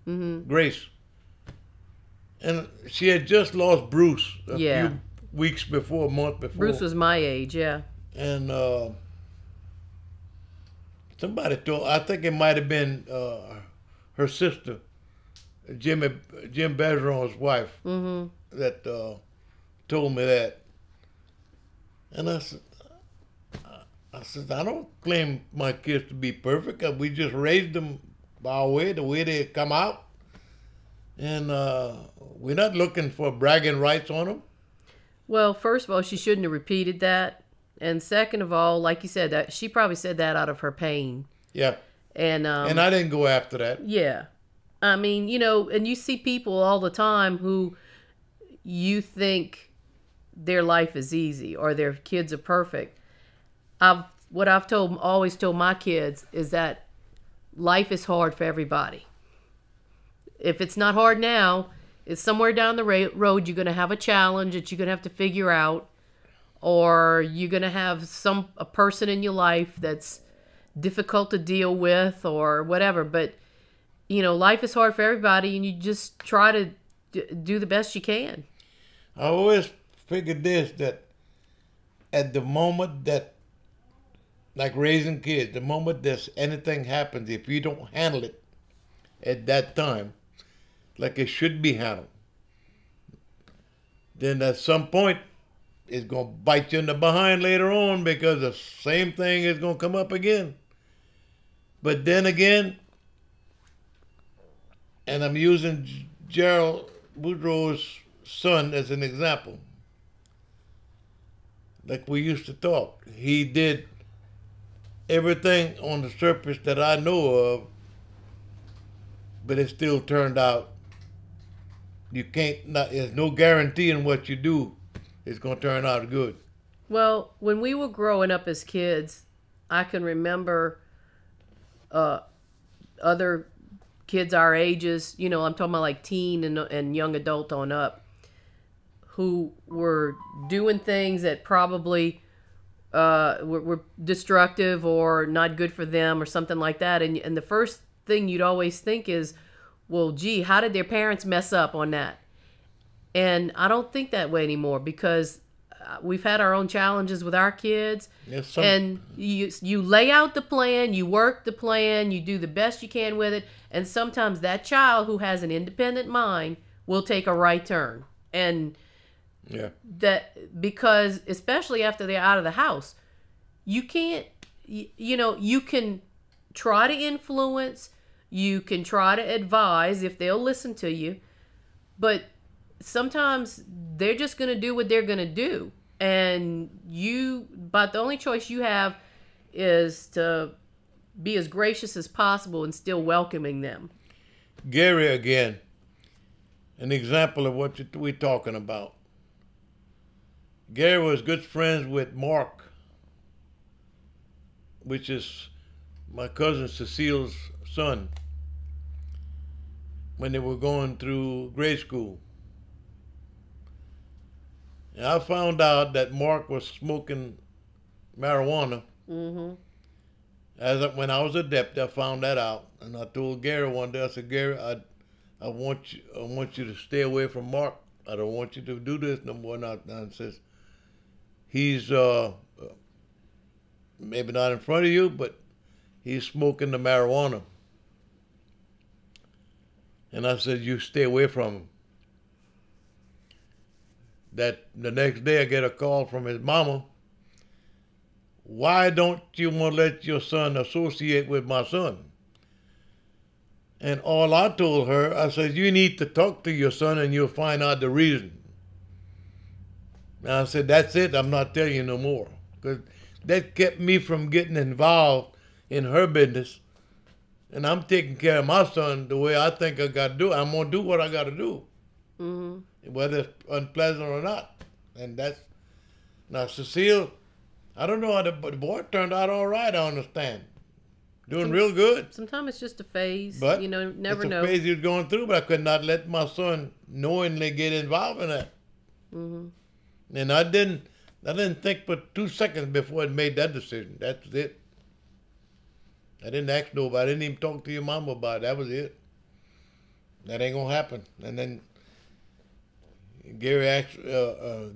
Grace, and she had just lost Bruce a few weeks before, a month before. Bruce was my age, yeah. And somebody told, I think it might have been her sister, Jim Bergeron's wife, that told me that. And I said, I don't claim my kids to be perfect. We just raised them our way, the way they come out. And we're not looking for bragging rights on them. Well, first of all, she shouldn't have repeated that. And second of all, like you said, that she probably said that out of her pain. Yeah. And I didn't go after that. Yeah. I mean, and you see people all the time who you think their life is easy or their kids are perfect. What I've always told my kids is that life is hard for everybody. If it's not hard now, it's somewhere down the road you're going to have a challenge that you're going to have to figure out, or you're going to have a person in your life that's difficult to deal with or whatever. But, life is hard for everybody, and you just try to do the best you can. I always figured this, that at the moment that, like raising kids, the moment that anything happens, if you don't handle it at that time, like it should be handled, then at some point it's going to bite you in the behind later on, because the same thing is going to come up again. But then again, and I'm using Gerald Woodrow's son as an example, like we used to talk. He did everything on the surface that I know of, but it still turned out you can't. Not, there's no guarantee in what you do. It's gonna turn out good. Well, when we were growing up as kids, I can remember other kids our ages, you know, I'm talking about like teen and young adult on up, who were doing things that probably were destructive or not good for them or something like that. And the first thing you'd always think is, well, gee, how did their parents mess up on that? And I don't think that way anymore, because we've had our own challenges with our kids. Yes, and you lay out the plan, you work the plan, you do the best you can with it. And sometimes that child who has an independent mind will take a right turn. And yeah, that, because especially after they're out of the house, you can't, you know, you can try to influence, you can try to advise if they'll listen to you, but sometimes they're just going to do what they're going to do. And but the only choice you have is to be as gracious as possible and still welcoming them. Gary again, an example of what we're talking about. Gary was good friends with Mark, which is my cousin Cecile's son, when they were going through grade school. And I found out that Mark was smoking marijuana. Mm-hmm. When I was a deputy, I found that out, and I told Gary one day. I said, Gary, I want you to stay away from Mark. I don't want you to do this no more. And says, he's maybe not in front of you, but he's smoking the marijuana. And I said, you stay away from him. That the next day I get a call from his mama. Why don't you want to let your son associate with my son? And all I told her, I said, you need to talk to your son and you'll find out the reason. And I said, that's it. I'm not telling you no more. Because that kept me from getting involved in her business. And I'm taking care of my son the way I think I got to do. I'm going to do what I got to do. Mm-hmm. Whether it's unpleasant or not. And that's, now Cecile, I don't know how the boy turned out all right, I understand. Doing real good. Sometimes it's just a phase, But you know, never know. It's a phase he was going through, but I could not let my son knowingly get involved in that. Mm-hmm. And I didn't think for 2 seconds before I made that decision. That's it. I didn't ask nobody. I didn't even talk to your mama about it. That was it. That ain't gonna happen. And then Gary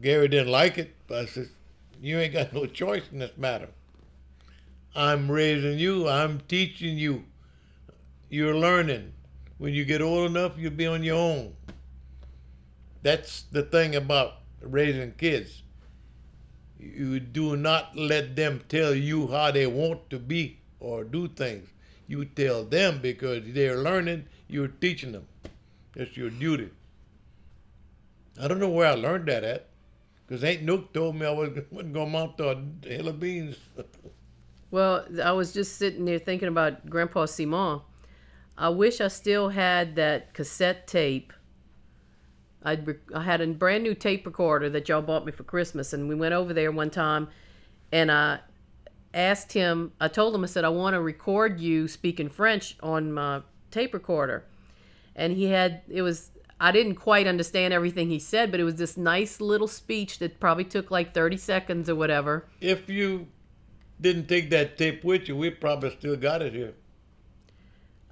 didn't like it, but I said, you ain't got no choice in this matter. I'm raising you. I'm teaching you. You're learning. When you get old enough, you'll be on your own. That's the thing about raising kids. You do not let them tell you how they want to be or do things. You tell them because they're learning, you're teaching them. It's your duty. I don't know where I learned that at, because Aunt Nook told me I wasn't going to mount to a hill of beans. Well, I was just sitting there thinking about Grandpa Simon. I wish I still had that cassette tape. I had a brand new tape recorder that y'all bought me for Christmas, and we went over there one time, and I asked him, I told him, I said, I want to record you speaking French on my tape recorder. And I didn't quite understand everything he said, but it was this nice little speech that probably took like 30 seconds or whatever. If you didn't take that tape with you, we probably still got it here.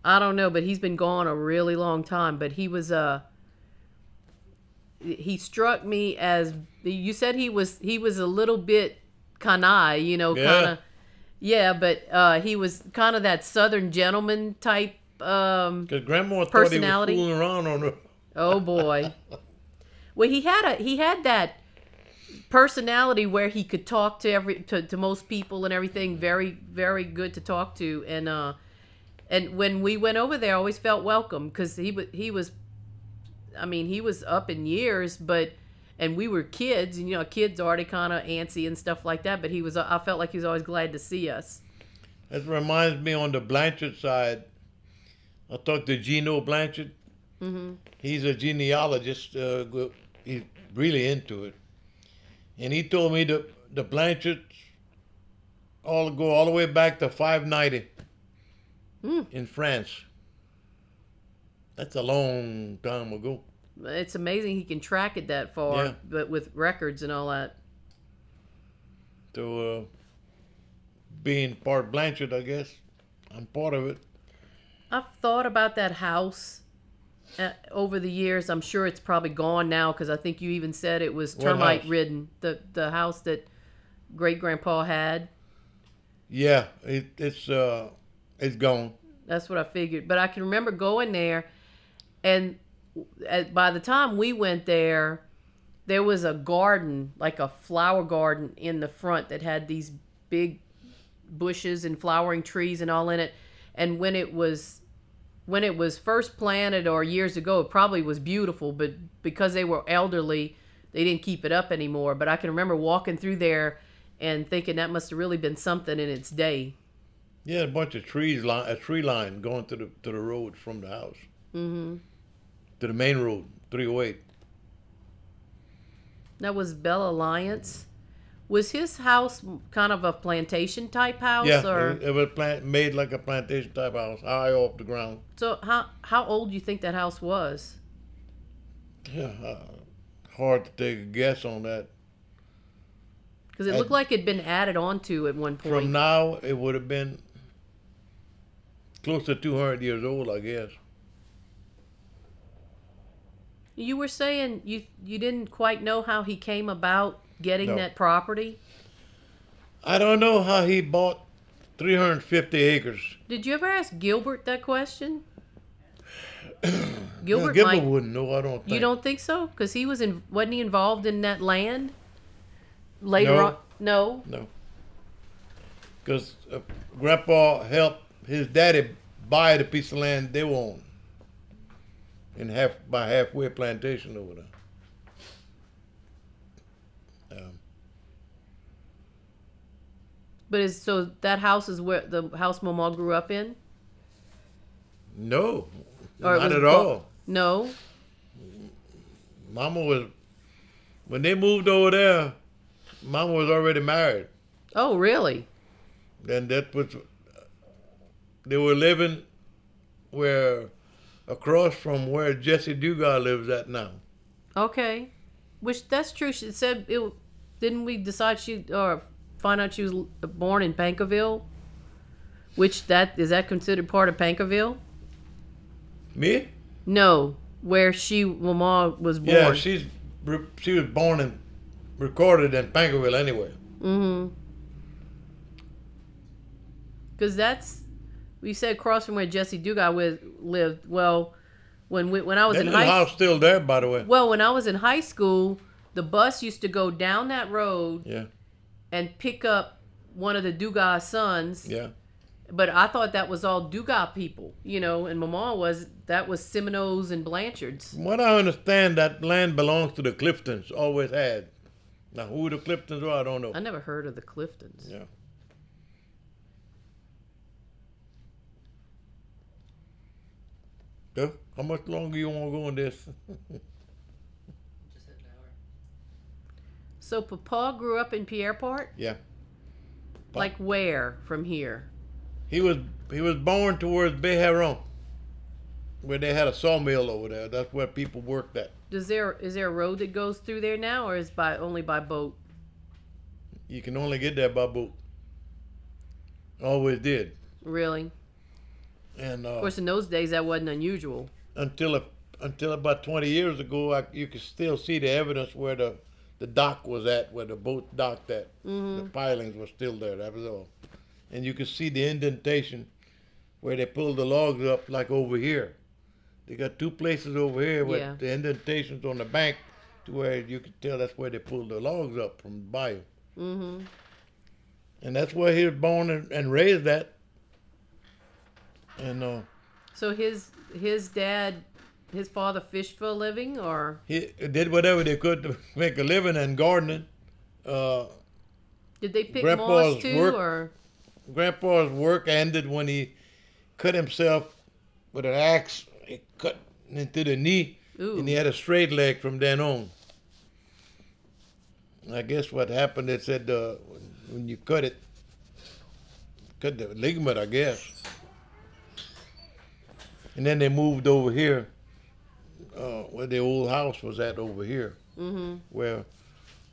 I don't know, but he's been gone a really long time. But he struck me as, you said he was a little bit canaille, you know, kind of. Yeah, but he was kind of that Southern gentleman type Because Grandma personality. thought he was fooling around on her. Oh boy. Well, he had that personality where he could talk to most people and everything. Very, very good to talk to. And when we went over there, I always felt welcome, because he was up in years, and we were kids, and you know, kids are already kind of antsy and stuff like that. But I felt like he was always glad to see us. That reminds me, on the Blanchard side, I talked to Gino Blanchard. He's a genealogist. He's really into it. And he told me the Blanchards all go all the way back to 590 in France. That's a long time ago. It's amazing he can track it that far, Yeah. but with records and all that. So, being part Blanchard, I guess, I'm part of it. I've thought about that house over the years. I'm sure it's probably gone now because I think you even said it was What termite house? ridden. The house that great grandpa had. Yeah, it's gone. That's what I figured. But I can remember going there, and by the time we went there, there was a garden, like a flower garden in the front that had these big bushes and flowering trees and all in it. And when it was first planted or years ago, it probably was beautiful, but because they were elderly, they didn't keep it up anymore. But I can remember walking through there and thinking that must have really been something in its day. Yeah, a bunch of trees, a tree line going to the road from the house. Mm-hmm. To the main road, 308. That was Bell Alliance. Was his house kind of a plantation type house? Yeah, Or it was made like a plantation type house, high off the ground. so how old do you think that house was? Yeah, hard to take a guess on that. Because it looked like it'd been added onto at one point. From now, it would have been close to 200 years old, I guess. You were saying you didn't quite know how he came about getting No. that property. I don't know how he bought 350 acres. Did you ever ask Gilbert that question? Gilbert might. wouldn't know, I don't think. You don't think so? Because he wasn't he involved in that land later No. on? No. No. Because Grandpa helped his daddy buy the piece of land they own by halfway plantation over there. But so that house is where the house Mama grew up in? No, Or it not was at all. No. Mama was, when they moved over there, Mama was already married. Oh, really? And they were living across from where Jesse Dugas lives at now. Okay. Which that's true. She said didn't we decide or find out she was born in Pankerville? Which is that considered part of Pankerville? Me? No, where Mama was born. Yeah, she was born and recorded in Pankerville anyway. Mm-hmm. Because we said across from where Jesse Dugas lived. Well, when I was That in little high house still there, by the way. well, when I was in high school, the bus used to go down that road Yeah, and pick up one of the Dugas sons. yeah. But I thought that was all Dugas people, and Mama that was Seminoles and Blanchards. From what I understand, that land belongs to the Cliftons, always had. Now, who the Cliftons are, I don't know. I never heard of the Cliftons. Yeah. So, how much longer you want to go on this? Just hit an hour. So Papa grew up in Pierrepont? Yeah. Like where from here? He was born towards Bejaron, where they had a sawmill over there. That's where people worked at. Is there a road that goes through there now, or is only by boat? You can only get there by boat. Always did. Really? And Of course, in those days that wasn't unusual. until about 20 years ago, you could still see the evidence where the dock was at, where the boat docked at. Mm-hmm. The pilings were still there. That was all. And you could see the indentation where they pulled the logs up, like over here. They got two places over here with Yeah. the indentations on the bank, to where you could tell that's where they pulled the logs up from the bayou. Mm-hmm. And that's where he was born and raised at. And So his father fished for a living, or he did whatever they could to make a living and gardening. did they pick Grandpa's moss too, work- or? Grandpa's work ended when he cut himself with an axe. He cut into the knee, Ooh. and he had a straight leg from then on. I guess what happened, they said when you cut the ligament, I guess. And then they moved over here, where the old house was at over here, where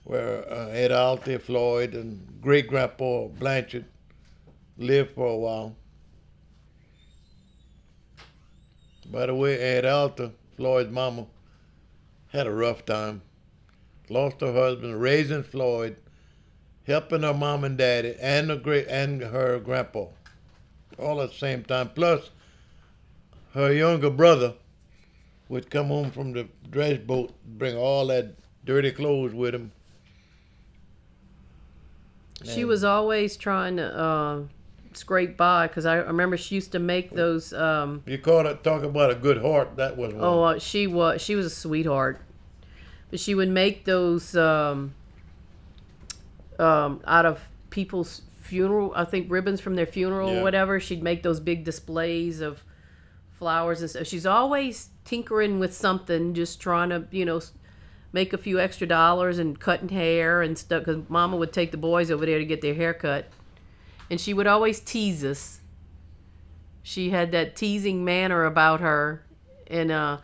Ed Alte, Floyd, and great grandpa Blanchard lived for a while. By the way, Ed Alte, Floyd's mama, had a rough time. Lost her husband, raising Floyd, helping her mom and daddy, and her grandpa, all at the same time. Plus, her younger brother would come home from the dredge boat, bring all that dirty clothes with him. She was always trying to scrape by, because I remember she used to make those. You talk about a good heart. That was one. Oh, she was a sweetheart. But she would make those out of people's funeral. I think ribbons from their funeral or whatever. She'd make those big displays of flowers and stuff. She's always tinkering with something, just trying to, make a few extra dollars and cutting hair and stuff. Because Mama would take the boys over there to get their hair cut, and she would always tease us. She had that teasing manner about her, and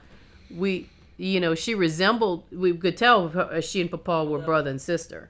she resembled. We could tell she and Papa were brother and sister.